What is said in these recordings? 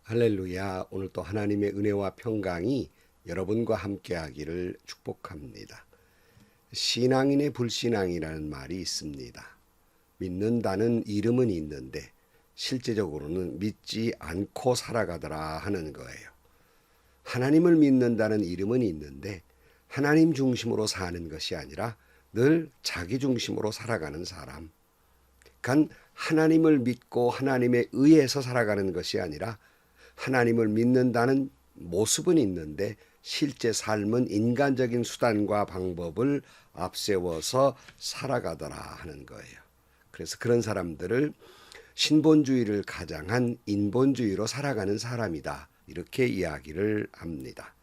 할렐루야. 오늘 또 하나님의 은혜와 평강이 여러분과 함께하기를 축복합니다. 신앙인의 불신앙이라는 말이 있습니다. 믿는다는 이름은 있는데 실제적으로는 믿지 않고 살아가더라 하는 거예요. 하나님을 믿는다는 이름은 있는데 하나님 중심으로 사는 것이 아니라 늘 자기 중심으로 살아가는 사람. 그러니까 하나님을 믿고 하나님에 의해서 살아가는 것이 아니라 하나님을 믿는다는 모습은 있는데 실제 삶은 인간적인 수단과 방법을 앞세워서 살아가더라 하는 거예요. 그래서 그런 사람들을 신본주의를 가장한 인본주의로 살아가는 사람이다. 이렇게 이야기를 합니다.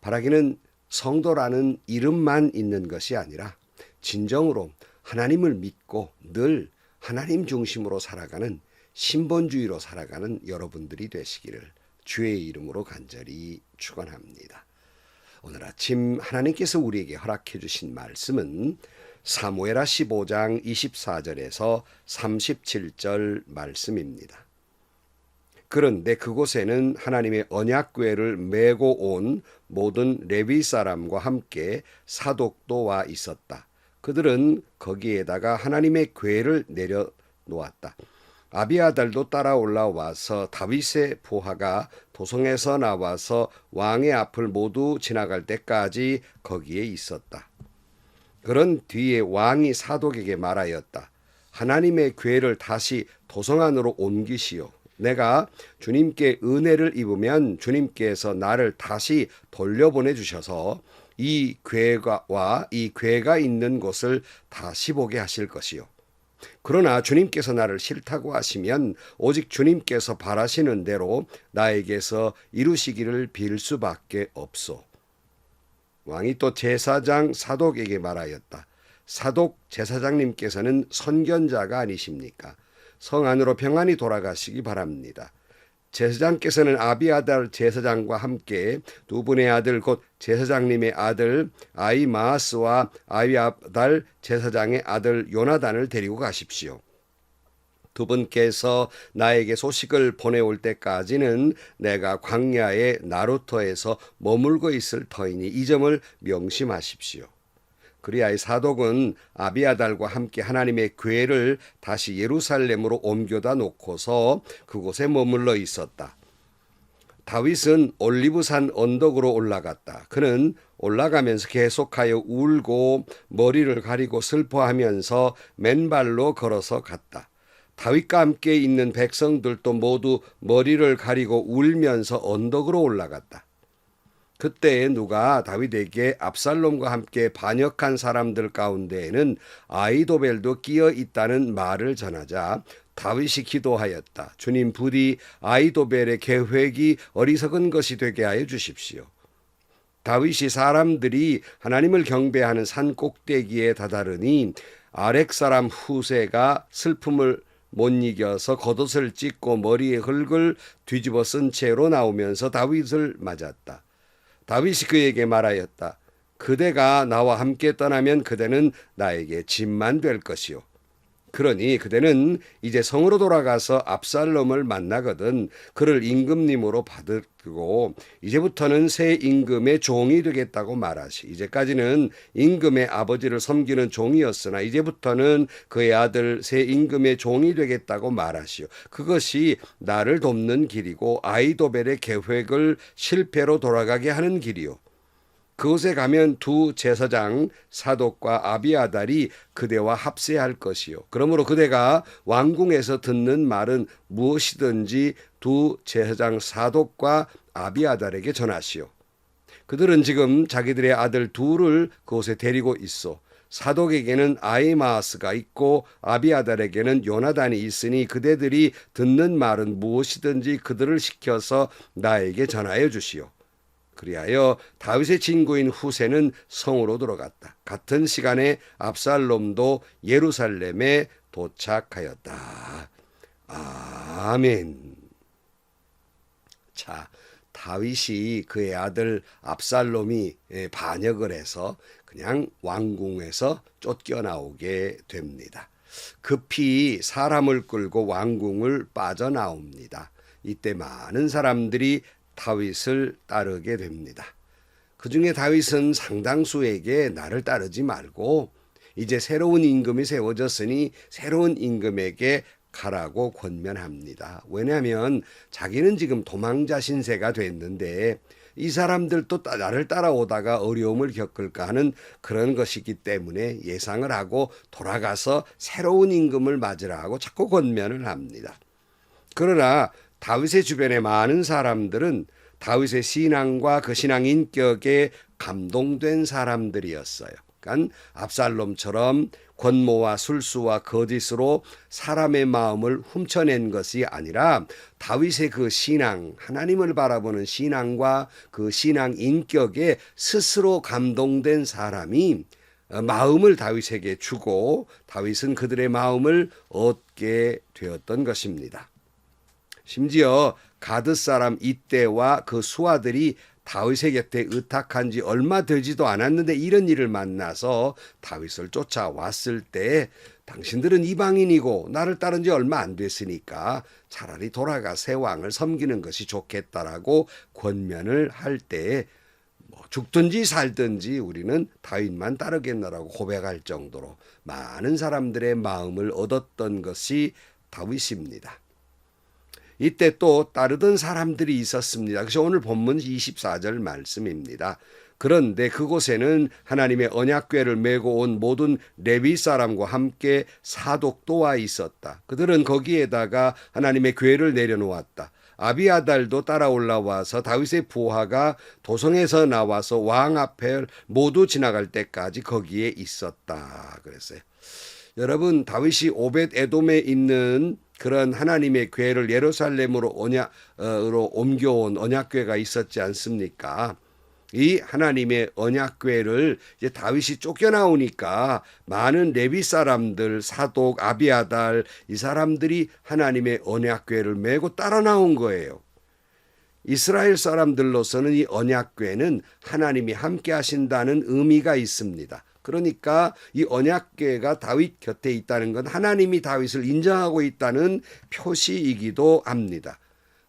바라기는 성도라는 이름만 있는 것이 아니라 진정으로 하나님을 믿고 늘 하나님 중심으로 살아가는 신본주의로 살아가는 여러분들이 되시기를 주의 이름으로 간절히 축원합니다. 오늘 아침 하나님께서 우리에게 허락해 주신 말씀은 사무엘하 15장 24절에서 37절 말씀입니다. 그런데 그곳에는 하나님의 언약궤를 메고 온 모든 레위 사람과 함께 사독도 와 있었다. 그들은 거기에다가 하나님의 궤를 내려놓았다. 아비아달도 따라 올라와서 다윗의 부하가 도성에서 나와서 왕의 앞을 모두 지나갈 때까지 거기에 있었다. 그런 뒤에 왕이 사독에게 말하였다. 하나님의 궤를 다시 도성 안으로 옮기시오. 내가 주님께 은혜를 입으면 주님께서 나를 다시 돌려보내 주셔서 이 궤가 있는 곳을 다시 보게 하실 것이요. 그러나 주님께서 나를 싫다고 하시면 오직 주님께서 바라시는 대로 나에게서 이루시기를 빌 수밖에 없소. 왕이 또 제사장 사독에게 말하였다. 사독 제사장님께서는 선견자가 아니십니까? 성 안으로 평안히 돌아가시기 바랍니다. 제사장께서는 아비아달 제사장과 함께 두 분의 아들 곧 제사장님의 아들 아히마아스와 아비아달 제사장의 아들 요나단을 데리고 가십시오. 두 분께서 나에게 소식을 보내올 때까지는 내가 광야의 나루터에서 머물고 있을 터이니 이 점을 명심하십시오. 그리하여 사독은 아비아달과 함께 하나님의 궤를 다시 예루살렘으로 옮겨다 놓고서 그곳에 머물러 있었다. 다윗은 올리브산 언덕으로 올라갔다. 그는 올라가면서 계속하여 울고 머리를 가리고 슬퍼하면서 맨발로 걸어서 갔다. 다윗과 함께 있는 백성들도 모두 머리를 가리고 울면서 언덕으로 올라갔다. 그때 누가 다윗에게 압살롬과 함께 반역한 사람들 가운데에는 아히도벨도 끼어 있다는 말을 전하자 다윗이 기도하였다. 주님 부디 아히도벨의 계획이 어리석은 것이 되게 하여 주십시오. 다윗이 사람들이 하나님을 경배하는 산 꼭대기에 다다르니 아렉 사람 후세가 슬픔을 못 이겨서 겉옷을 찢고 머리에 흙을 뒤집어 쓴 채로 나오면서 다윗을 맞았다. 다윗이 그에게 말하였다. 그대가 나와 함께 떠나면 그대는 나에게 짐만 될 것이요. 그러니 그대는 이제 성으로 돌아가서 압살롬을 만나거든 그를 임금님으로 받고 이제부터는 새 임금의 종이 되겠다고 말하시. 이제까지는 임금의 아버지를 섬기는 종이었으나 이제부터는 그의 아들 새 임금의 종이 되겠다고 말하시오. 그것이 나를 돕는 길이고 아히도벨의 계획을 실패로 돌아가게 하는 길이요. 그곳에 가면 두 제사장 사독과 아비아달이 그대와 합세할 것이요. 그러므로 그대가 왕궁에서 듣는 말은 무엇이든지 두 제사장 사독과 아비아달에게 전하시오. 그들은 지금 자기들의 아들 둘을 그곳에 데리고 있어. 사독에게는 아히마아스가 있고 아비아달에게는 요나단이 있으니 그대들이 듣는 말은 무엇이든지 그들을 시켜서 나에게 전하여 주시오. 그리하여 다윗의 친구인 후세는 성으로 들어갔다. 같은 시간에 압살롬도 예루살렘에 도착하였다. 아멘. 자, 다윗이 그의 아들 압살롬이 반역을 해서 그냥 왕궁에서 쫓겨나오게 됩니다. 급히 사람을 끌고 왕궁을 빠져나옵니다. 이때 많은 사람들이 다윗을 따르게 됩니다. 그 중에 다윗은 상당수에게 나를 따르지 말고 이제 새로운 임금이 세워졌으니 새로운 임금에게 가라고 권면합니다. 왜냐하면 자기는 지금 도망자 신세가 됐는데 이 사람들도 나를 따라오다가 어려움을 겪을까 하는 그런 것이기 때문에 예상을 하고 돌아가서 새로운 임금을 맞으라 하고 자꾸 권면을 합니다. 그러나 다윗의 주변에 많은 사람들은 다윗의 신앙과 그 신앙 인격에 감동된 사람들이었어요. 그러니까 압살롬처럼 권모와 술수와 거짓으로 사람의 마음을 훔쳐낸 것이 아니라 다윗의 그 신앙, 하나님을 바라보는 신앙과 그 신앙 인격에 스스로 감동된 사람이 마음을 다윗에게 주고 다윗은 그들의 마음을 얻게 되었던 것입니다. 심지어 가드 사람 이때와 그 수하들이 다윗의 곁에 의탁한 지 얼마 되지도 않았는데 이런 일을 만나서 다윗을 쫓아왔을 때 당신들은 이방인이고 나를 따른 지 얼마 안 됐으니까 차라리 돌아가 새 왕을 섬기는 것이 좋겠다라고 권면을 할 때 죽든지 살든지 우리는 다윗만 따르겠노라고 고백할 정도로 많은 사람들의 마음을 얻었던 것이 다윗입니다. 이때 또 따르던 사람들이 있었습니다. 그래서 오늘 본문 24절 말씀입니다. 그런데 그곳에는 하나님의 언약궤를 메고 온 모든 레위 사람과 함께 사독도 와 있었다. 그들은 거기에다가 하나님의 궤를 내려놓았다. 아비아달도 따라 올라와서 다윗의 부하가 도성에서 나와서 왕 앞에 모두 지나갈 때까지 거기에 있었다. 그랬어요. 여러분, 다윗이 오벳 에돔에 있는 그런 하나님의 궤를 예루살렘으로 옮겨온 언약궤가 있었지 않습니까? 이 하나님의 언약궤를 이제 다윗이 쫓겨나오니까 많은 레위 사람들, 사독, 아비아달 이 사람들이 하나님의 언약궤를 메고 따라 나온 거예요. 이스라엘 사람들로서는 이 언약궤는 하나님이 함께 하신다는 의미가 있습니다. 그러니까 이 언약궤가 다윗 곁에 있다는 건 하나님이 다윗을 인정하고 있다는 표시이기도 합니다.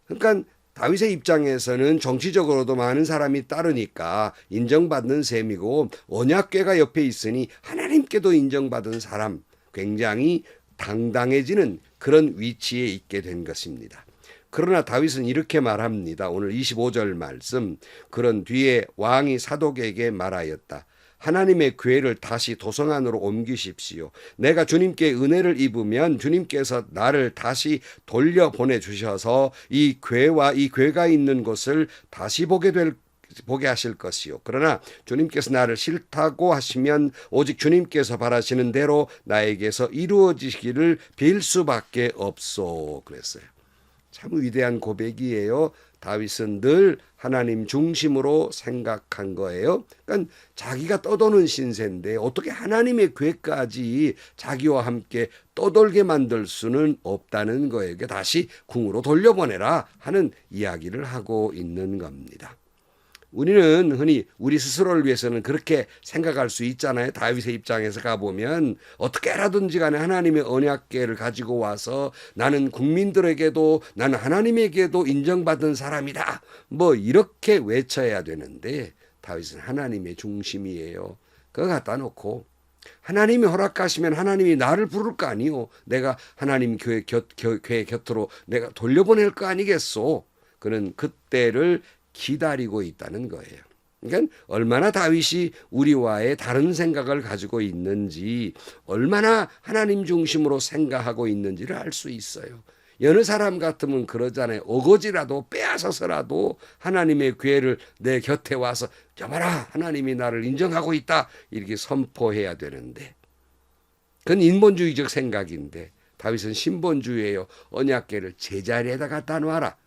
그러니까 다윗의 입장에서는 정치적으로도 많은 사람이 따르니까 인정받는 셈이고 언약궤가 옆에 있으니 하나님께도 인정받은 사람, 굉장히 당당해지는 그런 위치에 있게 된 것입니다. 그러나 다윗은 이렇게 말합니다. 오늘 25절 말씀. 그런 뒤에 왕이 사독에게 말하였다. 하나님의 궤를 다시 도성 안으로 옮기십시오. 내가 주님께 은혜를 입으면 주님께서 나를 다시 돌려보내 주셔서 이 궤와 이 궤가 있는 곳을 다시 보게 하실 것이요. 그러나 주님께서 나를 싫다고 하시면 오직 주님께서 바라시는 대로 나에게서 이루어지기를 빌 수밖에 없소. 그랬어요. 참 위대한 고백이에요. 다윗은 늘 하나님 중심으로 생각한 거예요. 그러니까 자기가 떠도는 신세인데 어떻게 하나님의 궤까지 자기와 함께 떠돌게 만들 수는 없다는 거예요. 다시 궁으로 돌려보내라 하는 이야기를 하고 있는 겁니다. 우리는 흔히 우리 스스로를 위해서는 그렇게 생각할 수 있잖아요. 다윗의 입장에서 가보면 어떻게라든지 간에 하나님의 언약궤를 가지고 와서 나는 국민들에게도 나는 하나님에게도 인정받은 사람이다. 뭐 이렇게 외쳐야 되는데 다윗은 하나님의 중심이에요. 그거 갖다 놓고 하나님이 허락하시면 하나님이 나를 부를 거 아니요. 내가 하나님 궤 곁으로 내가 돌려보낼 거 아니겠소. 그는 그때를 기다리고 있다는 거예요. 그러니까 얼마나 다윗이 우리와의 다른 생각을 가지고 있는지, 얼마나 하나님 중심으로 생각하고 있는지를 알 수 있어요. 여느 사람 같으면 그러잖아요. 어거지라도 빼앗아서라도 하나님의 궤를 내 곁에 와서 저봐라 하나님이 나를 인정하고 있다 이렇게 선포해야 되는데 그건 인본주의적 생각인데 다윗은 신본주의예요. 언약궤를 제자리에다 갖다 놔라.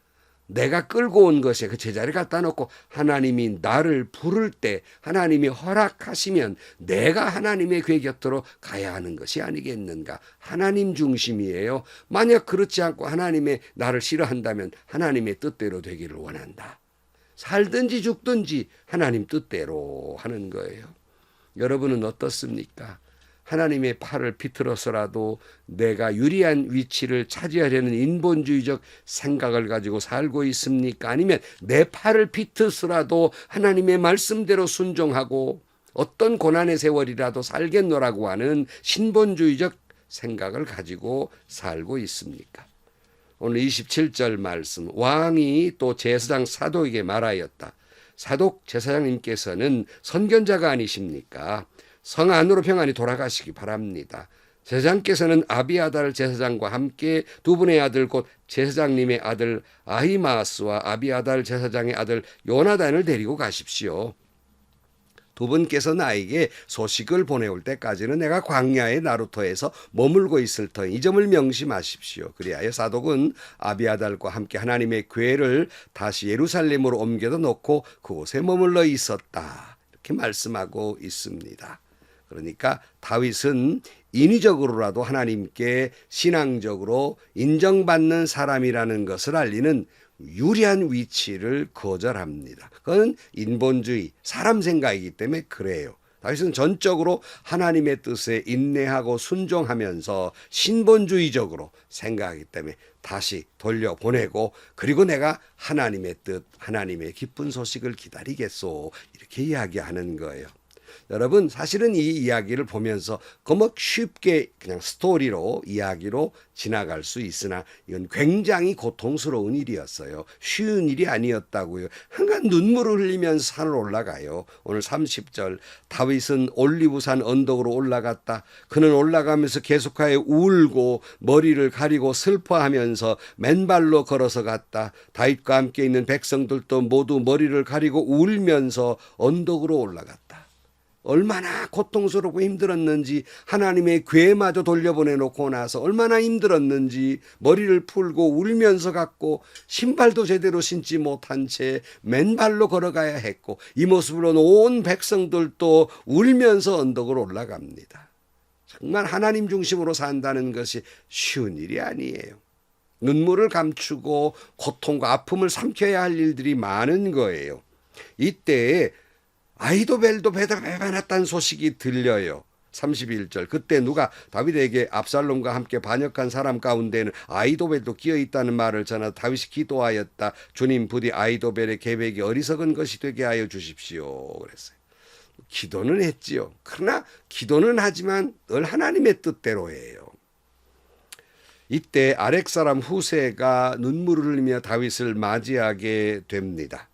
내가 끌고 온 것에 그 제자리에 갖다 놓고 하나님이 나를 부를 때 하나님이 허락하시면 내가 하나님의 궤 곁으로 가야 하는 것이 아니겠는가. 하나님 중심이에요. 만약 그렇지 않고 하나님의 나를 싫어한다면 하나님의 뜻대로 되기를 원한다. 살든지 죽든지 하나님 뜻대로 하는 거예요. 여러분은 어떻습니까? 하나님의 팔을 비틀어서라도 내가 유리한 위치를 차지하려는 인본주의적 생각을 가지고 살고 있습니까? 아니면 내 팔을 비틀어서라도 하나님의 말씀대로 순종하고 어떤 고난의 세월이라도 살겠노라고 하는 신본주의적 생각을 가지고 살고 있습니까? 오늘 27절 말씀, 왕이 또 제사장 사독에게 말하였다. 사독 제사장님께서는 선견자가 아니십니까? 성 안으로 평안히 돌아가시기 바랍니다. 제사장께서는 아비아달 제사장과 함께 두 분의 아들 곧 제사장님의 아들 아히마스와 아비아달 제사장의 아들 요나단을 데리고 가십시오. 두 분께서 나에게 소식을 보내올 때까지는 내가 광야의 나루터에서 머물고 있을 터니 이 점을 명심하십시오. 그리하여 사독은 아비아달과 함께 하나님의 궤를 다시 예루살렘으로 옮겨다 놓고 그곳에 머물러 있었다. 이렇게 말씀하고 있습니다. 그러니까 다윗은 인위적으로라도 하나님께 신앙적으로 인정받는 사람이라는 것을 알리는 유리한 위치를 거절합니다. 그건 인본주의, 사람 생각이기 때문에 그래요. 다윗은 전적으로 하나님의 뜻에 인내하고 순종하면서 신본주의적으로 생각하기 때문에 다시 돌려보내고 그리고 내가 하나님의 뜻, 하나님의 기쁜 소식을 기다리겠소 이렇게 이야기하는 거예요. 여러분 사실은 이 이야기를 보면서 그뭐 쉽게 그냥 스토리로 이야기로 지나갈 수 있으나 이건 굉장히 고통스러운 일이었어요. 쉬운 일이 아니었다고요. 항상 눈물을 흘리면서 산을 올라가요. 오늘 30절 다윗은 올리브산 언덕으로 올라갔다. 그는 올라가면서 계속하여 울고 머리를 가리고 슬퍼하면서 맨발로 걸어서 갔다. 다윗과 함께 있는 백성들도 모두 머리를 가리고 울면서 언덕으로 올라갔다. 얼마나 고통스럽고 힘들었는지 하나님의 궤마저 돌려보내놓고 나서 얼마나 힘들었는지 머리를 풀고 울면서 갔고 신발도 제대로 신지 못한 채 맨발로 걸어가야 했고 이 모습으로 온 백성들도 울면서 언덕으로 올라갑니다. 정말 하나님 중심으로 산다는 것이 쉬운 일이 아니에요. 눈물을 감추고 고통과 아픔을 삼켜야 할 일들이 많은 거예요. 이때 아히도벨도 배반했다는 소식이 들려요. 31절 그때 누가 다윗에게 압살롬과 함께 반역한 사람 가운데는 아히도벨도 끼어 있다는 말을 전하 다윗이 기도하였다. 주님 부디 아히도벨의 계획이 어리석은 것이 되게 하여 주십시오. 그랬어요. 기도는 했지요. 그러나 기도는 하지만 늘 하나님의 뜻대로 해요. 이때 아렉 사람 후세가 눈물을 흘리며 다윗을 맞이하게 됩니다.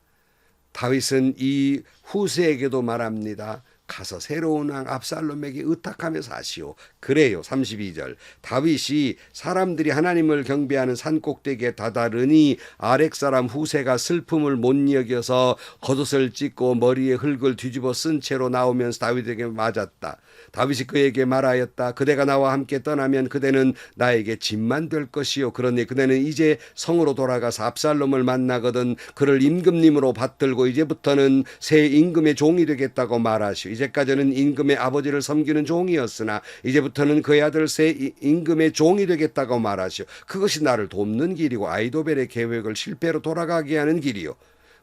다윗은 이 후세에게도 말합니다. 가서 새로운 왕 압살롬에게 의탁하며 사시오. 그래요. 32절 다윗이 사람들이 하나님을 경배하는 산꼭대기에 다다르니 아렉 사람 후세가 슬픔을 못 여겨서 겉옷을 찢고 머리에 흙을 뒤집어 쓴 채로 나오면서 다윗에게 맞았다. 다윗이 그에게 말하였다. 그대가 나와 함께 떠나면 그대는 나에게 짐만 될 것이요. 그러니 그대는 이제 성으로 돌아가서 압살롬을 만나거든 그를 임금님으로 받들고 이제부터는 새 임금의 종이 되겠다고 말하시오. 이제까지는 임금의 아버지를 섬기는 종이었으나 이제부터는 그의 아들 새 임금의 종이 되겠다고 말하시오. 그것이 나를 돕는 길이고 아히도벨의 계획을 실패로 돌아가게 하는 길이요.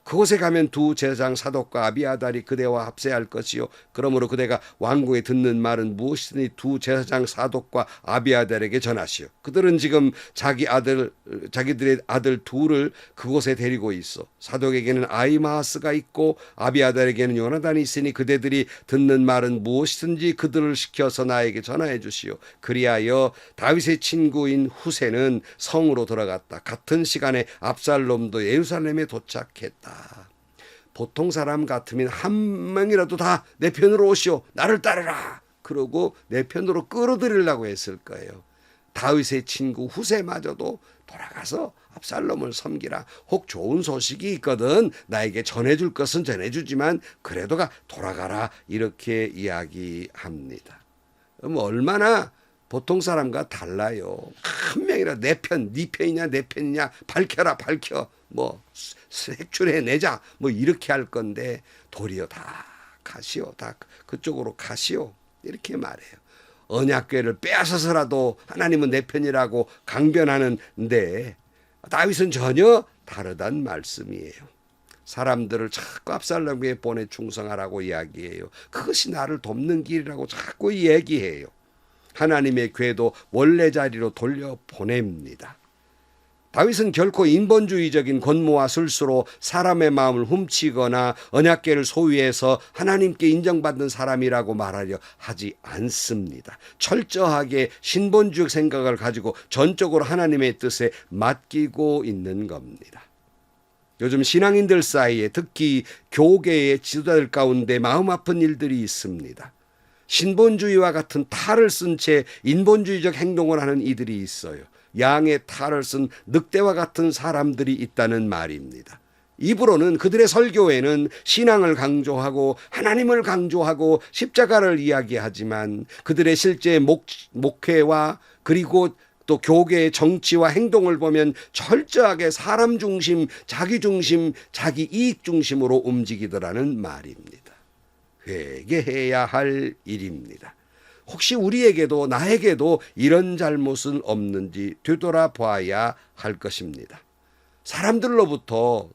그곳에 가면 두 제사장 사독과 아비아달이 그대와 합세할 것이요. 그러므로 그대가 왕궁에 듣는 말은 무엇이든지 두 제사장 사독과 아비아달에게 전하시오. 그들은 지금 자기들의 아들 둘을 그곳에 데리고 있어. 사독에게는 아히마아스가 있고 아비아달에게는 요나단이 있으니 그대들이 듣는 말은 무엇이든지 그들을 시켜서 나에게 전하해 주시오. 그리하여 다윗의 친구인 후세는 성으로 들어갔다. 같은 시간에 압살롬도 예루살렘에 도착했다. 보통 사람 같으면 한 명이라도 다 내 편으로 오시오. 나를 따르라. 그러고 내 편으로 끌어들이려고 했을 거예요. 다윗의 친구 후세마저도 돌아가서 압살롬을 섬기라. 혹 좋은 소식이 있거든 나에게 전해줄 것은 전해주지만 그래도가 돌아가라. 이렇게 이야기합니다. 얼마나 보통 사람과 달라요. 한 명이라 내 편, 네 편이냐 내 편이냐 밝혀라 밝혀. 뭐 색출해내자 뭐 이렇게 할 건데 도리어 다 가시오. 다 그쪽으로 가시오. 이렇게 말해요. 언약궤를 빼앗아서라도 하나님은 내 편이라고 강변하는데 다윗은 전혀 다르단 말씀이에요. 사람들을 자꾸 압살롬에게 보내 충성하라고 이야기해요. 그것이 나를 돕는 길이라고 자꾸 얘기해요. 하나님의 궤도 원래 자리로 돌려보냅니다. 다윗은 결코 인본주의적인 권모와 술수로 사람의 마음을 훔치거나 언약궤를 소유해서 하나님께 인정받는 사람이라고 말하려 하지 않습니다. 철저하게 신본주의 생각을 가지고 전적으로 하나님의 뜻에 맡기고 있는 겁니다. 요즘 신앙인들 사이에 특히 교계의 지도자들 가운데 마음 아픈 일들이 있습니다. 신본주의와 같은 탈을 쓴 채 인본주의적 행동을 하는 이들이 있어요. 양의 탈을 쓴 늑대와 같은 사람들이 있다는 말입니다. 입으로는 그들의 설교에는 신앙을 강조하고 하나님을 강조하고 십자가를 이야기하지만 그들의 실제 목회와 그리고 또 교계의 정치와 행동을 보면 철저하게 사람 중심, 자기 중심, 자기 이익 중심으로 움직이더라는 말입니다. 회개해야 할 일입니다. 혹시 우리에게도 나에게도 이런 잘못은 없는지 되돌아봐야 할 것입니다. 사람들로부터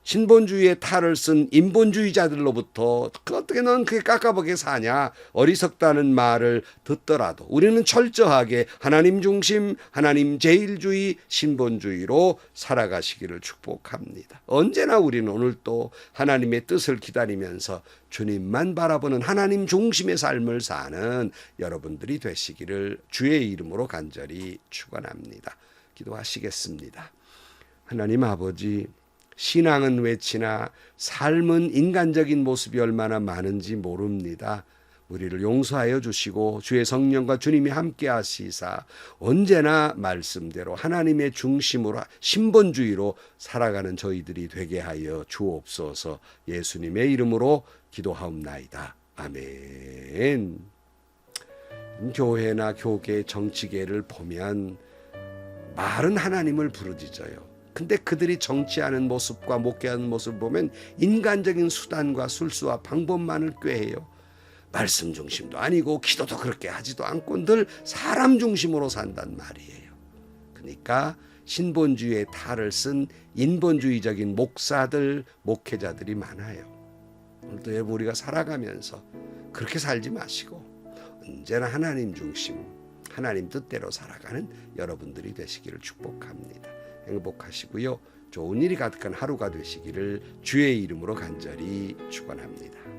신본주의의 탈을 쓴 인본주의자들로부터 어떻게 넌 그게 깝깝하게 사냐 어리석다는 말을 듣더라도 우리는 철저하게 하나님 중심, 하나님 제일주의, 신본주의로 살아가시기를 축복합니다. 언제나 우리는 오늘 또 하나님의 뜻을 기다리면서 주님만 바라보는 하나님 중심의 삶을 사는 여러분들이 되시기를 주의 이름으로 간절히 축원합니다. 기도하시겠습니다. 하나님 아버지, 신앙은 외치나 삶은 인간적인 모습이 얼마나 많은지 모릅니다. 우리를 용서하여 주시고 주의 성령과 주님이 함께 하시사 언제나 말씀대로 하나님의 중심으로 신본주의로 살아가는 저희들이 되게 하여 주옵소서. 예수님의 이름으로 기도하옵나이다. 아멘. 교회나 교계, 정치계를 보면 말은 하나님을 부르짖어요. 근데 그들이 정치하는 모습과 목회하는 모습을 보면 인간적인 수단과 술수와 방법만을 꾀해요. 말씀 중심도 아니고 기도도 그렇게 하지도 않고 늘 사람 중심으로 산단 말이에요. 그러니까 신본주의의 탈을 쓴 인본주의적인 목사들, 목회자들이 많아요. 오늘도 여러분 우리가 살아가면서 그렇게 살지 마시고 언제나 하나님 중심, 하나님 뜻대로 살아가는 여러분들이 되시기를 축복합니다. 행복하시고요. 좋은 일이 가득한 하루가 되시기를 주의 이름으로 간절히 축원합니다.